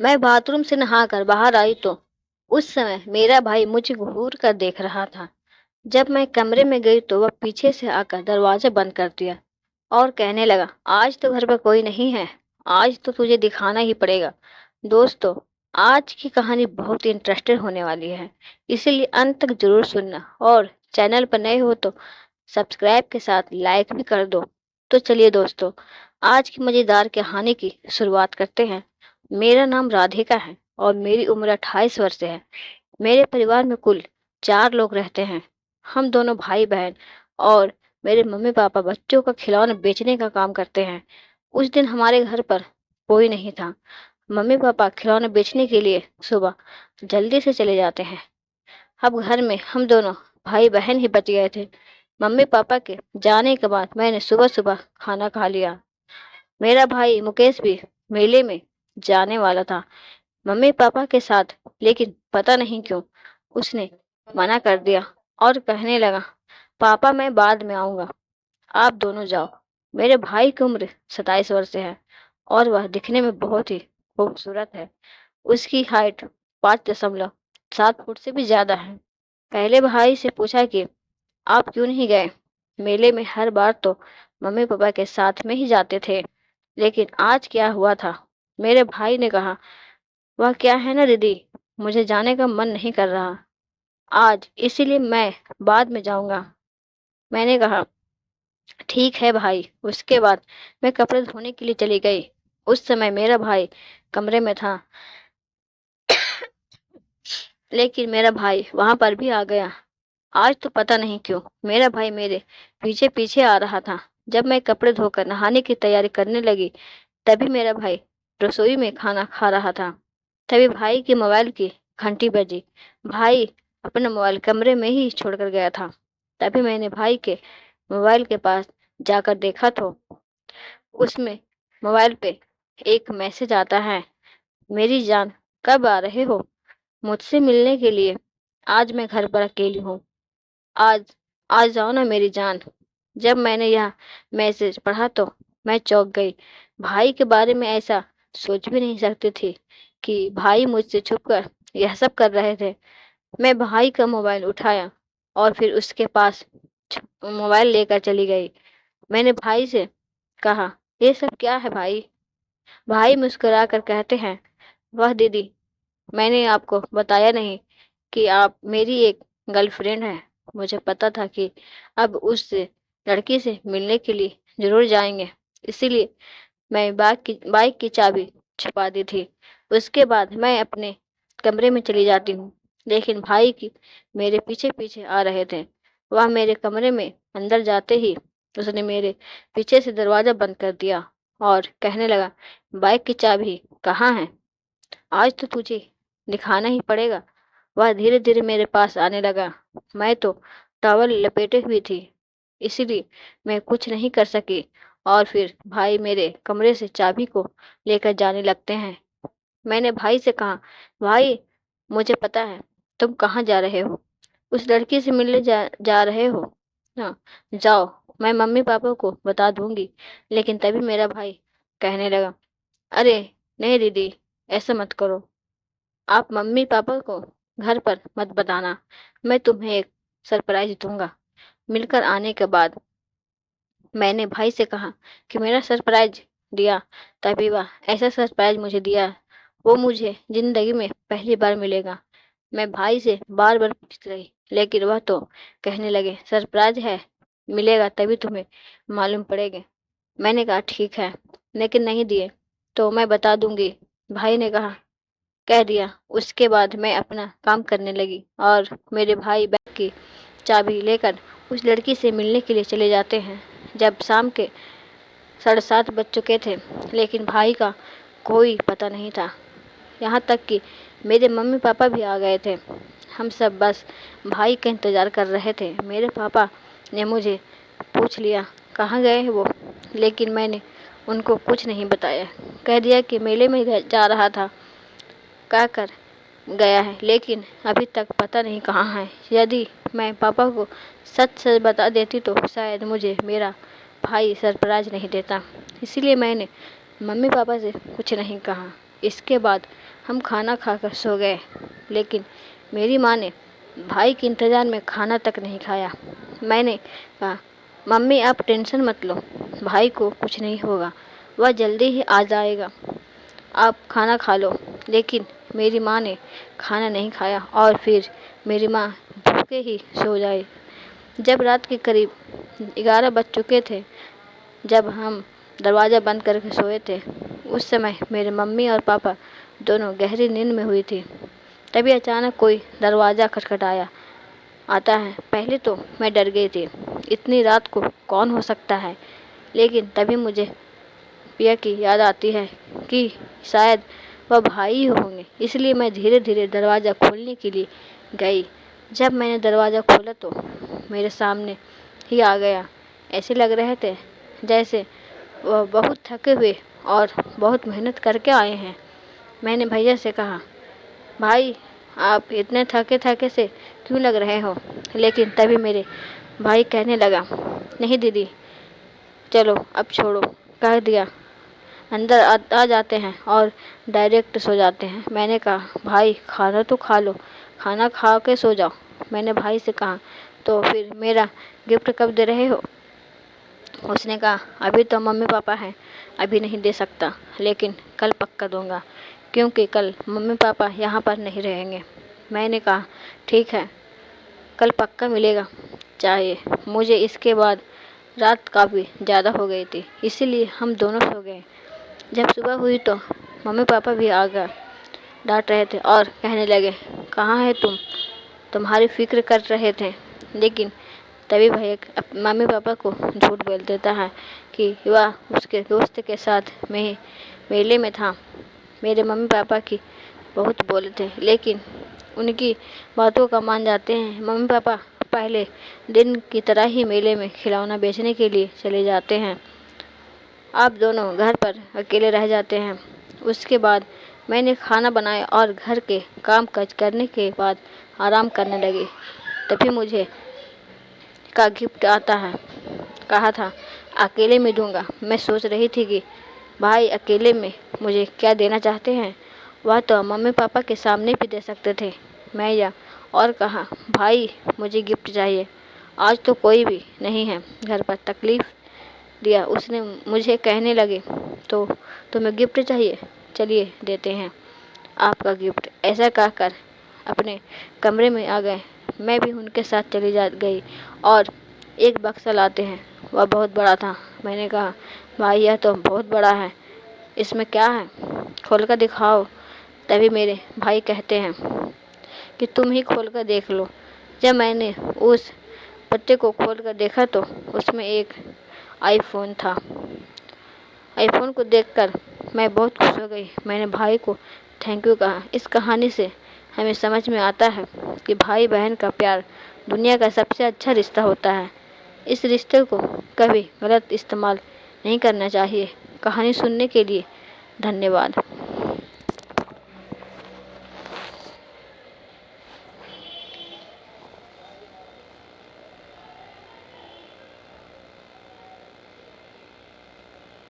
میں बाथरूम से नहाकर बाहर आई तो उस समय मेरा भाई मुझे घूर कर देख रहा था। जब मैं कमरे में गई तो वह पीछे से आकर दरवाजा बंद कर दिया और कहने लगा, आज तो घर पर कोई नहीं है, आज तो तुझे दिखाना ही पड़ेगा। दोस्तों, आज की कहानी बहुत ही इंटरेस्टेड होने वाली है, इसीलिए अंत तक जरूर सुनना और चैनल पर नए हो तो सब्सक्राइब के साथ लाइक भी कर दो। तो चलिए दोस्तों, आज की मज़ेदार कहानी की शुरुआत करते हैं। मेरा नाम राधिका है और मेरी उम्र 28 वर्ष है। मेरे परिवार में कुल 4 लोग रहते हैं। हम दोनों भाई बहन और मेरे मम्मी पापा बच्चों का खिलौना बेचने का काम करते हैं। उस दिन हमारे घर पर कोई नहीं था। मम्मी पापा खिलौने बेचने के लिए सुबह जल्दी से चले जाते हैं। अब घर में हम दोनों भाई बहन ही बच गए थे। मम्मी पापा के जाने के बाद मैंने सुबह सुबह खाना खा लिया। मेरा भाई मुकेश भी मेले में जाने वाला था मम्मी पापा के साथ, लेकिन पता नहीं क्यों उसने मना कर दिया और कहने लगा, पापा मैं बाद में आऊँगा, आप दोनों जाओ। मेरे भाई की उम्र 27 वर्ष है और वह दिखने में बहुत ही खूबसूरत है। उसकी हाइट 5.7 फुट से भी ज़्यादा है। पहले भाई से पूछा कि आप क्यों नहीं गए मेले में? हर बार तो मम्मी पापा के साथ में ही जाते थे, लेकिन आज क्या हुआ था? मेरे भाई ने कहा, वह क्या है ना दीदी, मुझे जाने का मन नहीं कर रहा आज, इसीलिए मैं बाद में जाऊंगा। मैंने कहा, ठीक है भाई। उसके बाद मैं कपड़े धोने के लिए चली गई। उस समय मेरा भाई कमरे में था, लेकिन मेरा भाई वहां पर भी आ गया। आज तो पता नहीं क्यों मेरा भाई मेरे पीछे पीछे आ रहा था। जब मैं कपड़े धोकर नहाने की तैयारी करने लगी, तभी मेरा भाई रसोई में खाना खा रहा था। तभी भाई के मोबाइल की घंटी बजी। भाई अपना मोबाइल कमरे में ही छोड़कर गया था। तभी मैंने भाई के मोबाइल के पास जाकर देखा तो उसमें मोबाइल पे एक मैसेज आता है, मेरी जान कब आ रहे हो मुझसे मिलने के लिए? आज मैं घर पर अकेली हूँ, आज आ जाओ ना मेरी जान। जब मैंने यह मैसेज पढ़ा तो मैं चौंक गई। भाई के बारे में ऐसा सोच भी नहीं सकती थी कि भाई मुझसे छुपकर यह सब कर रहे थे। मैं भाई का मोबाइल उठाया और फिर उसके पास मोबाइल लेकर चली गई। मैंने भाई से कहा, ये सब क्या है भाई? भाई मुस्कुराकर कहते हैं, वह दीदी, मैंने आपको बताया नहीं कि आप मेरी एक गर्लफ्रेंड है। मुझे पता था कि अब उस लड़की से मिलने के लिए जरूर जाएंगे, इसीलिए मैं बाइक की चाबी छुपा दी थी। उसके बाद मैं अपने कमरे में चली जाती हूँ, लेकिन भाई की मेरे पीछे पीछे आ रहे थे। वह मेरे कमरे में अंदर जाते ही उसने मेरे पीछे से दरवाजा बंद कर दिया और कहने लगा, बाइक की चाबी कहाँ है? आज तो तुझे दिखाना ही पड़ेगा। वह धीरे धीरे मेरे पास आने लगा। मैं तो टॉवल लपेटे हुई थी, इसीलिए मैं कुछ नहीं कर सकी। और फिर भाई मेरे कमरे से चाबी को लेकर जाने लगते हैं। मैंने भाई से कहा, भाई मुझे पता है तुम कहाँ जा रहे हो, उस लड़की से मिलने जा रहे हो ना? जाओ, मैं मम्मी पापा को बता दूंगी। लेकिन तभी मेरा भाई कहने लगा, अरे नहीं दीदी, ऐसा मत करो, आप मम्मी पापा को घर पर मत बताना, मैं तुम्हें एक सरप्राइज दूंगा। मिलकर आने के बाद मैंने भाई से कहा कि मेरा सरप्राइज दिया, तभी वह ऐसा सरप्राइज मुझे दिया, वो मुझे जिंदगी में पहली बार मिलेगा। मैं भाई से बार बार पूछती रही, लेकिन वह तो कहने लगे, सरप्राइज है, मिलेगा तभी तुम्हें मालूम पड़ेगा। मैंने कहा ठीक है, लेकिन नहीं दिए तो मैं बता दूंगी। भाई ने कह दिया। उसके बाद मैं अपना काम करने लगी और मेरे भाई बैग की चाबी लेकर उस लड़की से मिलने के लिए चले जाते हैं। जब शाम के 7:30 बज चुके थे, लेकिन भाई का कोई पता नहीं था। यहाँ तक कि मेरे मम्मी पापा भी आ गए थे। हम सब बस भाई का इंतज़ार कर रहे थे। मेरे पापा ने मुझे पूछ लिया, कहाँ गए हैं वो? लेकिन मैंने उनको कुछ नहीं बताया। कह दिया कि मेले में जा रहा था, कह कर गया है, लेकिन अभी तक पता नहीं कहाँ है। यदि मैं पापा को सच सच बता देती तो शायद मुझे मेरा भाई सरप्राइज नहीं देता। इसीलिए मैंने मम्मी पापा से कुछ नहीं कहा। اس کے بعد ہم کھانا کھا کر سو گئے، لیکن میری ماں نے بھائی کے انتظار میں کھانا تک نہیں کھایا۔ میں نے کہا، ممی آپ ٹینشن مت لو، بھائی کو کچھ نہیں ہوگا، وہ جلدی ہی آ جائے گا، آپ کھانا کھا لو۔ لیکن میری ماں نے کھانا نہیں کھایا اور پھر میری ماں بھوکے ہی سو جائے۔ جب رات کے قریب 11 بج چکے تھے، جب ہم دروازہ بند کر کے سوئے تھے، اس سمے میرے ممی اور پاپا دونوں گہری نیند میں ہوئی تھی۔ تبھی اچانک کوئی دروازہ کھٹکھٹایا آتا ہے۔ پہلے تو میں ڈر گئی تھی، اتنی رات کو کون ہو سکتا ہے، لیکن تبھی مجھے پیا کی یاد آتی ہے کہ شاید وہ بھائی ہی ہوں گے، اس لیے میں دھیرے دھیرے دروازہ کھولنے کے لیے گئی۔ جب میں نے دروازہ کھولا تو میرے سامنے ہی آ گیا۔ ایسے لگ رہے تھے جیسے وہ بہت تھکے ہوئے اور بہت محنت کر کے آئے ہیں۔ میں نے بھیا سے کہا، بھائی آپ اتنے تھکے سے کیوں لگ رہے ہو؟ لیکن تبھی میرے بھائی کہنے لگا، نہیں دیدی، چلو اب چھوڑو، کہہ دیا اندر آ جاتے ہیں اور ڈائریکٹ سو جاتے ہیں۔ میں نے کہا، بھائی کھانا تو کھا لو، کھانا کھا کے سو جاؤ۔ میں نے بھائی سے کہا، تو پھر میرا گفٹ کب دے رہے ہو؟ اس نے کہا، ابھی تو ممی پاپا ہیں، ابھی نہیں دے سکتا، لیکن کل پکا دوں گا، کیونکہ کل ممی پاپا یہاں پر نہیں رہیں گے۔ میں نے کہا، ٹھیک ہے، کل پکا ملے گا۔ چاہیے مجھے اس کے بعد رات کافی زیادہ ہو گئی تھی، اسی لیے ہم دونوں سو گئے۔ جب صبح ہوئی تو ممی پاپا بھی آ کر ڈانٹ رہے تھے اور کہنے لگے، کہاں ہے تمہاری فکر کر رہے تھے۔ لیکن تبھی بھائی ممی پاپا کو جھوٹ بول دیتا ہے کہ وہ اس کے دوست کے ساتھ میلے میں تھا۔ میرے ممی پاپا کی بہت بولے تھے، لیکن ان کی باتوں کا مان جاتے ہیں۔ ممی پاپا پہلے دن کی طرح ہی میلے میں کھلونا بیچنے کے لیے چلے جاتے ہیں۔ آپ دونوں گھر پر اکیلے رہ جاتے ہیں۔ اس کے بعد میں نے کھانا بنایا اور گھر کے کام کاج کرنے کے بعد آرام کرنے لگی۔ تبھی مجھے کا گفٹ آتا ہے، کہا تھا اکیلے میں دوں گا۔ میں سوچ رہی تھی کہ بھائی اکیلے میں مجھے کیا دینا چاہتے ہیں، وہ تو ممی پاپا کے سامنے بھی دے سکتے تھے۔ میں اور کہا، بھائی مجھے گفٹ چاہیے، آج تو کوئی بھی نہیں ہے گھر پر، تکلیف دیا۔ اس نے مجھے کہنے لگے، تو تمہیں گفٹ چاہیے، چلیے دیتے ہیں آپ کا گفٹ۔ ایسا کہہ کر اپنے کمرے میں آ گئے۔ میں بھی ان کے ساتھ چلی گئی اور ایک بکسا لاتے ہیں، وہ بہت بڑا تھا۔ میں نے کہا، بھائی یہ تو بہت بڑا ہے، اس میں کیا ہے، کھول کر دکھاؤ۔ تبھی میرے بھائی کہتے ہیں کہ تم ہی کھول کر دیکھ لو۔ جب میں نے اس پتے کو کھول کر دیکھا تو اس میں ایک آئی فون تھا۔ آئی فون کو دیکھ کر میں بہت خوش ہو گئی۔ میں نے بھائی کو تھینک یو کہا۔ اس کہانی سے ہمیں سمجھ میں آتا ہے کہ بھائی بہن کا پیار دنیا کا سب سے اچھا رشتہ ہوتا ہے۔ اس رشتے کو کبھی غلط استعمال نہیں کرنا چاہیے۔ کہانی سننے کے لیے دھنیہ واد۔